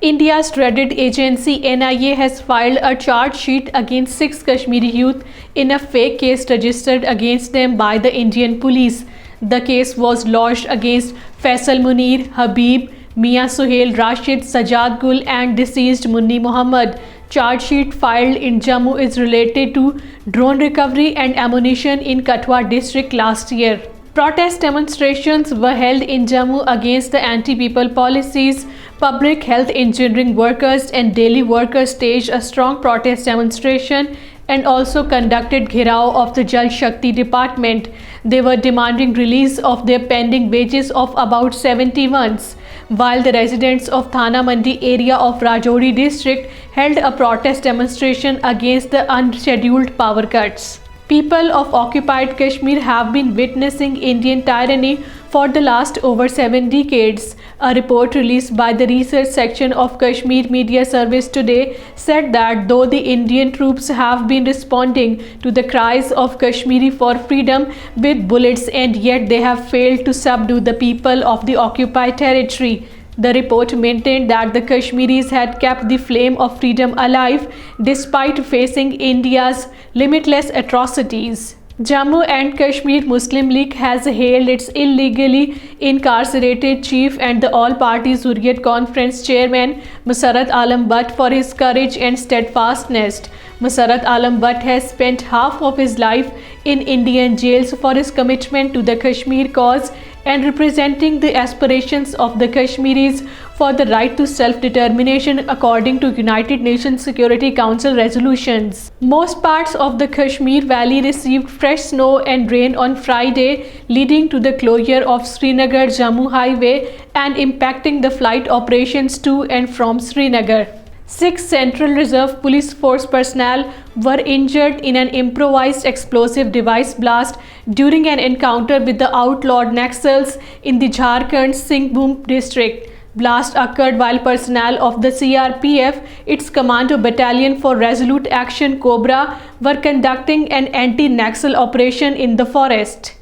India's dreaded agency NIA has filed a charge sheet against 6 Kashmiri youth in a fake case registered against them by the Indian police. The case was lodged against Faisal Munir, Habib, Mia Suhail, Rashid, Sajad Gul and deceased Munni Muhammad. Charge sheet filed in Jammu is related to drone recovery and ammunition in Katwa district last year. Protest demonstrations were held in Jammu against the anti-people policies. Public health engineering workers and daily workers staged a strong protest demonstration and also conducted ghirao of the Jal Shakti department. They were demanding release of their pending wages of about 71, while the residents of Thana Mandi area of Rajouri district held a protest demonstration against the unscheduled power cuts. People of occupied Kashmir have been witnessing Indian tyranny for the last over 7 decades. A report released by the research section of Kashmir Media Service today said that though the Indian troops have been responding to the cries of Kashmiri for freedom with bullets, and yet they have failed to subdue the people of the occupied territory. The report maintained that the Kashmiris had kept the flame of freedom alive despite facing India's limitless atrocities. Jammu and Kashmir Muslim League has hailed its illegally incarcerated chief and the All Parties Hurriyat Conference chairman Masarrat Alam for his courage and steadfastness. Masarrat Alam has spent half of his life in Indian jails for his commitment to the Kashmir cause and representing the aspirations of the Kashmiris for the right to self-determination according to United Nations Security Council resolutions. Most parts of the Kashmir Valley received fresh snow and rain on Friday, leading to the closure of Srinagar-Jammu highway and impacting the flight operations to and from Srinagar. 6 Central Reserve Police Force personnel were injured in an improvised explosive device blast during an encounter with the outlawed Naxals in the Jharkhand Singhbhum district. Blast occurred while personnel of the CRPF, its Commando Battalion for Resolute Action Cobra, were conducting an anti-Naxal operation in the forest.